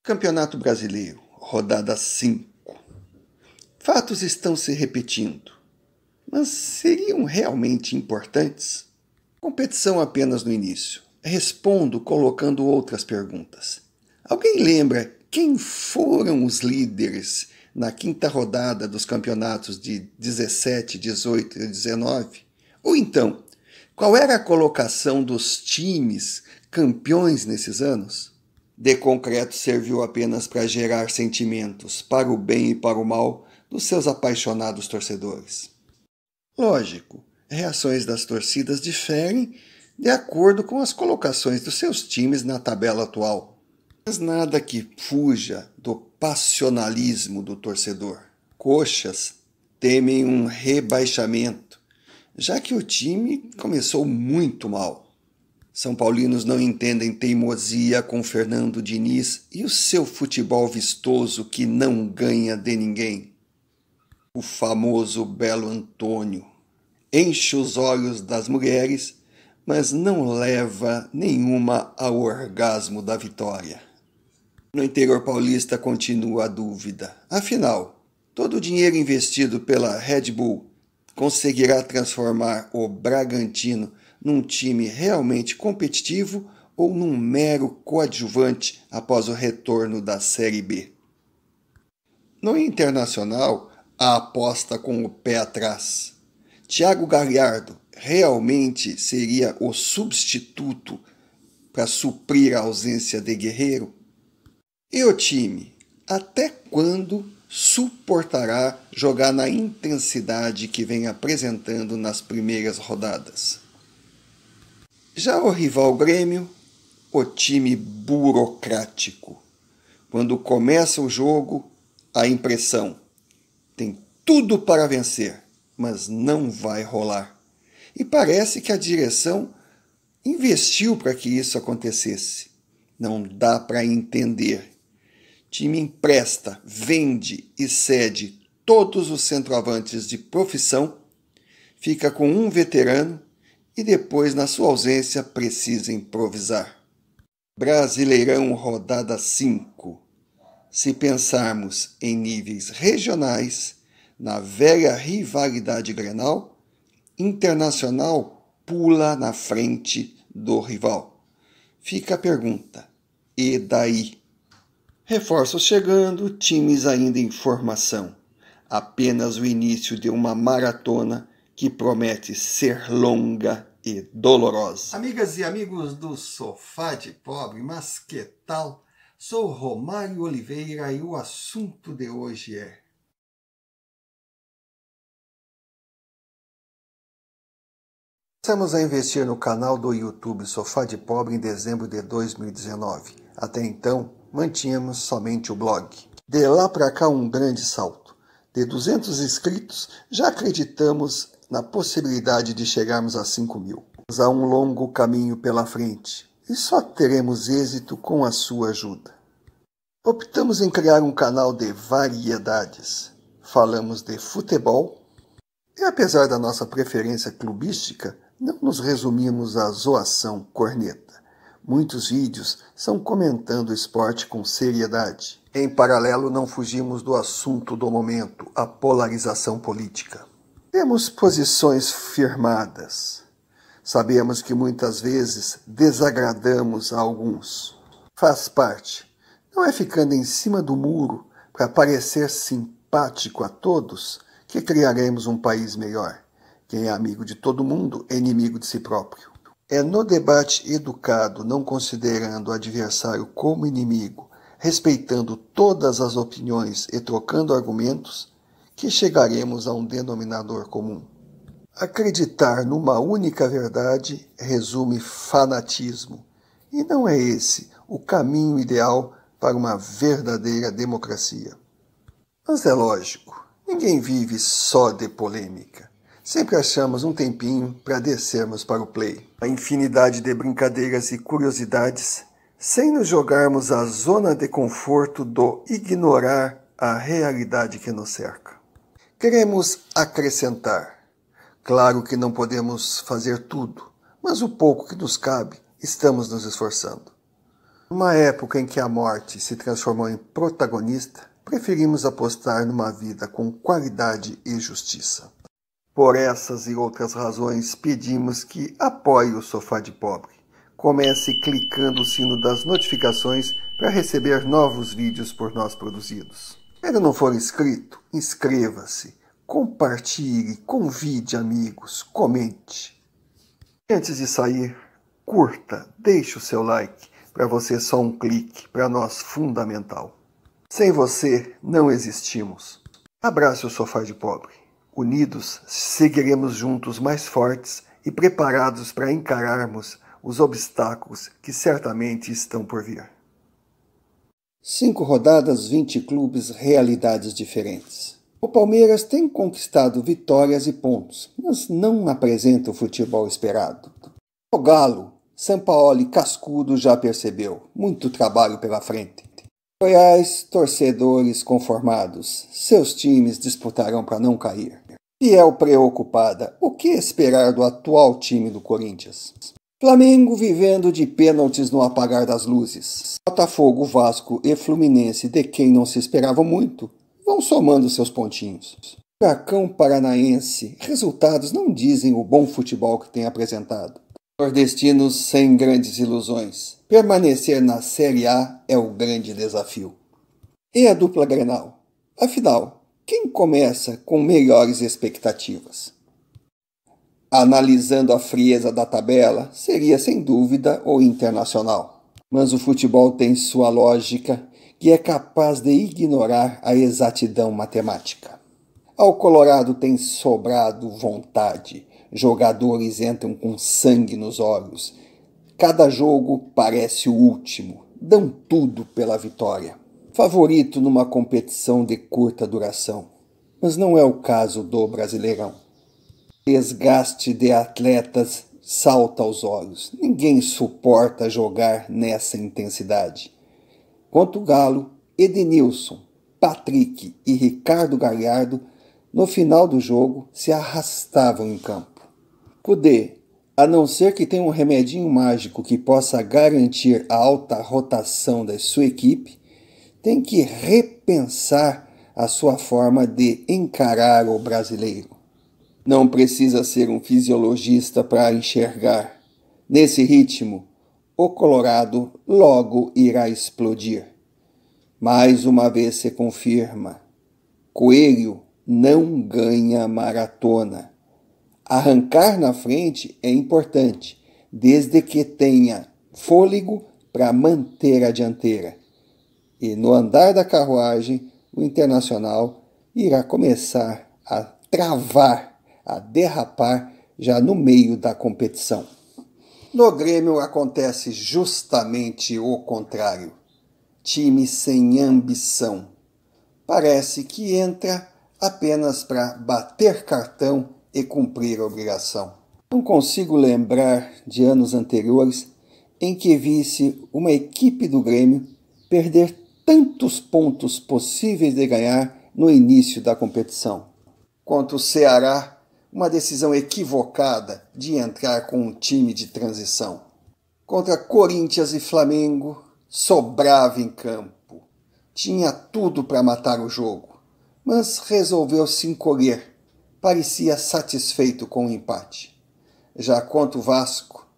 Campeonato Brasileiro, rodada 5. Fatos estão se repetindo, mas seriam realmente importantes? Competição apenas no início. Respondo colocando outras perguntas. Alguém lembra quem foram os líderes na quinta rodada dos campeonatos de 17, 18 e 19? Ou então, qual era a colocação dos times campeões nesses anos? De concreto serviu apenas para gerar sentimentos, para o bem e para o mal, dos seus apaixonados torcedores. Lógico, reações das torcidas diferem de acordo com as colocações dos seus times na tabela atual. Mas nada que fuja do passionalismo do torcedor. Coxas temem um rebaixamento, já que o time começou muito mal. São paulinos não entendem teimosia com Fernando Diniz e o seu futebol vistoso que não ganha de ninguém. O famoso Belo Antônio enche os olhos das mulheres, mas não leva nenhuma ao orgasmo da vitória. No interior paulista continua a dúvida. Afinal, todo o dinheiro investido pela Red Bull conseguirá transformar o Bragantino num time realmente competitivo ou num mero coadjuvante após o retorno da Série B? No Internacional, a aposta com o pé atrás. Thiago Galhardo realmente seria o substituto para suprir a ausência de Guerreiro? E o time, até quando suportará jogar na intensidade que vem apresentando nas primeiras rodadas? Já o rival Grêmio, o time burocrático. Quando começa o jogo, a impressão: tem tudo para vencer, mas não vai rolar. E parece que a direção investiu para que isso acontecesse. Não dá para entender. Time empresta, vende e cede todos os centroavantes de profissão, fica com um veterano e depois, na sua ausência, precisa improvisar. Brasileirão rodada 5. Se pensarmos em níveis regionais, na velha rivalidade Grenal, Internacional pula na frente do rival. Fica a pergunta: e daí? Reforços chegando, times ainda em formação. Apenas o início de uma maratona que promete ser longa e dolorosa. Amigas e amigos do Sofá de Pobre, mas que tal? Sou Romário Oliveira e o assunto de hoje é: começamos a investir no canal do YouTube Sofá de Pobre em dezembro de 2019. Até então, mantínhamos somente o blog. De lá para cá, um grande salto. De 200 inscritos, já acreditamos na possibilidade de chegarmos a 5.000. Há um longo caminho pela frente e só teremos êxito com a sua ajuda. Optamos em criar um canal de variedades. Falamos de futebol e, apesar da nossa preferência clubística, não nos resumimos à zoação corneta. Muitos vídeos são comentando o esporte com seriedade. Em paralelo, não fugimos do assunto do momento, a polarização política. Temos posições firmadas. Sabemos que muitas vezes desagradamos a alguns. Faz parte. Não é ficando em cima do muro para parecer simpático a todos que criaremos um país melhor. Quem é amigo de todo mundo é inimigo de si próprio. É no debate educado, não considerando o adversário como inimigo, respeitando todas as opiniões e trocando argumentos, que chegaremos a um denominador comum. Acreditar numa única verdade resume fanatismo, e não é esse o caminho ideal para uma verdadeira democracia. Mas é lógico, ninguém vive só de polêmica. Sempre achamos um tempinho para descermos para o play. A infinidade de brincadeiras e curiosidades, sem nos jogarmos à zona de conforto do ignorar a realidade que nos cerca. Queremos acrescentar. Claro que não podemos fazer tudo, mas o pouco que nos cabe, estamos nos esforçando. Numa época em que a morte se transformou em protagonista, preferimos apostar numa vida com qualidade e justiça. Por essas e outras razões, pedimos que apoie o Sofá de Pobre. Comece clicando o sino das notificações para receber novos vídeos por nós produzidos. Se ainda não for inscrito, inscreva-se, compartilhe, convide amigos, comente. Antes de sair, curta, deixe o seu like. Para você só um clique, para nós fundamental. Sem você, não existimos. Abrace o Sofá de Pobre. Unidos, seguiremos juntos mais fortes e preparados para encararmos os obstáculos que certamente estão por vir. 5 rodadas, 20 clubes, realidades diferentes. O Palmeiras tem conquistado vitórias e pontos, mas não apresenta o futebol esperado. O Galo, Sampaoli cascudo já percebeu, muito trabalho pela frente. Goiás, torcedores conformados, seus times disputarão para não cair. Fiel preocupada, o que esperar do atual time do Corinthians? Flamengo vivendo de pênaltis no apagar das luzes. Botafogo, Vasco e Fluminense, de quem não se esperava muito, vão somando seus pontinhos. Furacão Paranaense, resultados não dizem o bom futebol que tem apresentado. Nordestinos sem grandes ilusões. Permanecer na Série A é o grande desafio. E a dupla Grenal? Afinal, quem começa com melhores expectativas? Analisando a frieza da tabela, seria sem dúvida o Internacional. Mas o futebol tem sua lógica, que é capaz de ignorar a exatidão matemática. Ao Colorado tem sobrado vontade. Jogadores entram com sangue nos olhos. Cada jogo parece o último. Dão tudo pela vitória. Favorito numa competição de curta duração. Mas não é o caso do Brasileirão. Desgaste de atletas salta aos olhos. Ninguém suporta jogar nessa intensidade. Quanto o Galo, Edenilson, Patrick e Ricardo Galhardo, no final do jogo, se arrastavam em campo. Kudê, a não ser que tenha um remedinho mágico que possa garantir a alta rotação da sua equipe, tem que repensar a sua forma de encarar o brasileiro. Não precisa ser um fisiologista para enxergar. Nesse ritmo, o Colorado logo irá explodir. Mais uma vez se confirma: Coelho não ganha maratona. Arrancar na frente é importante, desde que tenha fôlego para manter a dianteira. E no andar da carruagem, o Internacional irá começar a travar, a derrapar já no meio da competição. No Grêmio acontece justamente o contrário. Time sem ambição. Parece que entra apenas para bater cartão e cumprir a obrigação. Não consigo lembrar de anos anteriores em que visse uma equipe do Grêmio perder tantos pontos possíveis de ganhar no início da competição. Quanto o Ceará, uma decisão equivocada de entrar com um time de transição. Contra Corinthians e Flamengo, sobrava em campo. Tinha tudo para matar o jogo, mas resolveu se encolher. Parecia satisfeito com o empate. Já quanto o Vasco,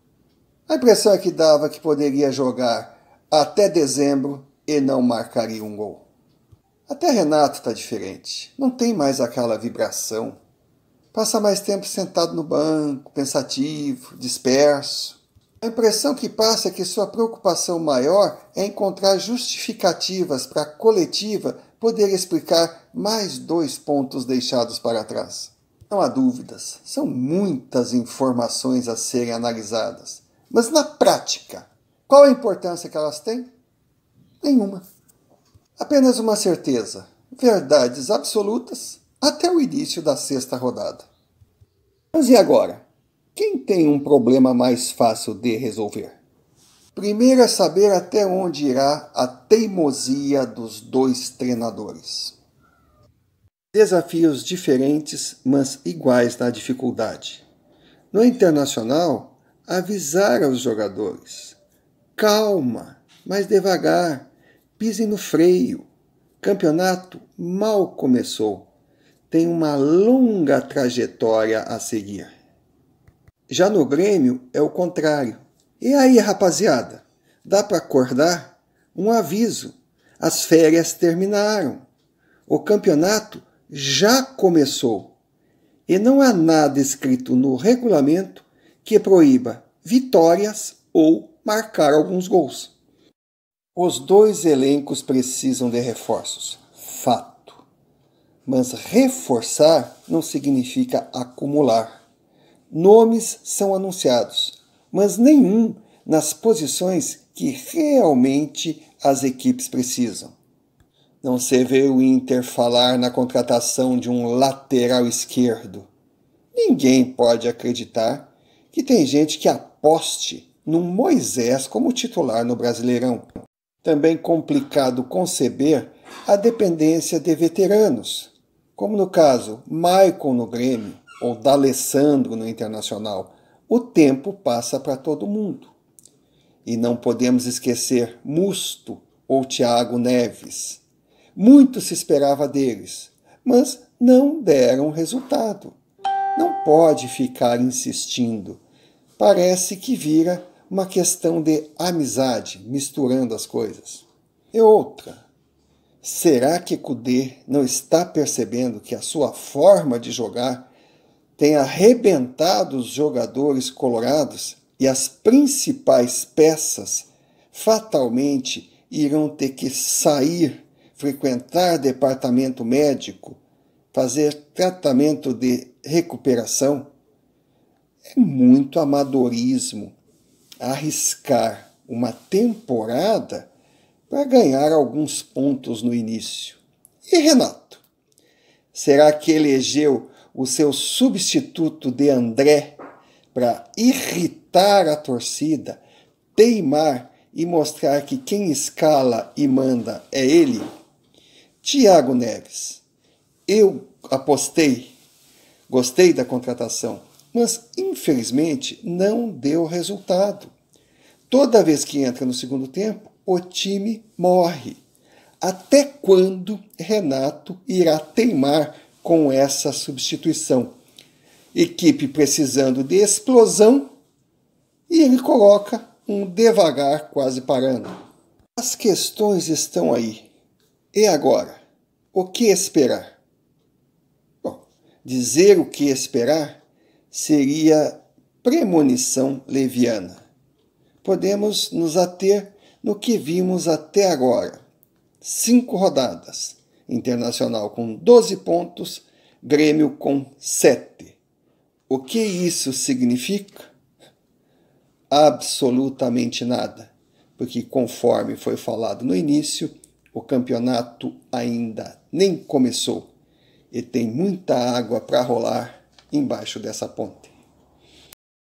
a impressão é que dava que poderia jogar até dezembro e não marcaria um gol. Até Renato está diferente. Não tem mais aquela vibração. Passa mais tempo sentado no banco, pensativo, disperso. A impressão que passa é que sua preocupação maior é encontrar justificativas para a coletiva poder explicar mais 2 pontos deixados para trás. Não há dúvidas, são muitas informações a serem analisadas. Mas na prática, qual a importância que elas têm? Nenhuma. Apenas uma certeza, verdades absolutas até o início da 6ª rodada. Mas e agora? Quem tem um problema mais fácil de resolver? Primeiro é saber até onde irá a teimosia dos 2 treinadores. Desafios diferentes, mas iguais na dificuldade. No Internacional, avisar aos jogadores: calma, mais devagar, pisem no freio. Campeonato mal começou. Tem uma longa trajetória a seguir. Já no Grêmio é o contrário. E aí, rapaziada? Dá para acordar? Um aviso. As férias terminaram. O campeonato já começou. E não há nada escrito no regulamento que proíba vitórias ou marcar alguns gols. Os dois elencos precisam de reforços. Fato. Mas reforçar não significa acumular. Nomes são anunciados, mas nenhum nas posições que realmente as equipes precisam. Não se vê o Inter falar na contratação de um lateral esquerdo. Ninguém pode acreditar que tem gente que aposte num Moisés como titular no Brasileirão. Também complicado conceber a dependência de veteranos, como no caso Maicon no Grêmio ou D'Alessandro no Internacional. O tempo passa para todo mundo. E não podemos esquecer Musto ou Thiago Neves. Muito se esperava deles, mas não deram resultado. Não pode ficar insistindo. Parece que vira uma questão de amizade, misturando as coisas. E outra, será que Kudê não está percebendo que a sua forma de jogar tem arrebentado os jogadores colorados e as principais peças fatalmente irão ter que sair, frequentar departamento médico, fazer tratamento de recuperação? É muito amadorismo arriscar uma temporada para ganhar alguns pontos no início. E Renato? Será que elegeu o seu substituto de André para irritar a torcida, teimar e mostrar que quem escala e manda é ele? Thiago Neves, eu apostei, gostei da contratação, mas infelizmente não deu resultado. Toda vez que entra no segundo tempo, o time morre. Até quando Renato irá teimar com essa substituição? Equipe precisando de explosão e ele coloca um devagar quase parando. As questões estão aí. E agora? O que esperar? Bom, dizer o que esperar seria premonição leviana. Podemos nos ater no que vimos até agora. 5 rodadas. Internacional com 12 pontos, Grêmio com 7. O que isso significa? Absolutamente nada, porque conforme foi falado no início, o campeonato ainda nem começou e tem muita água para rolar embaixo dessa ponte.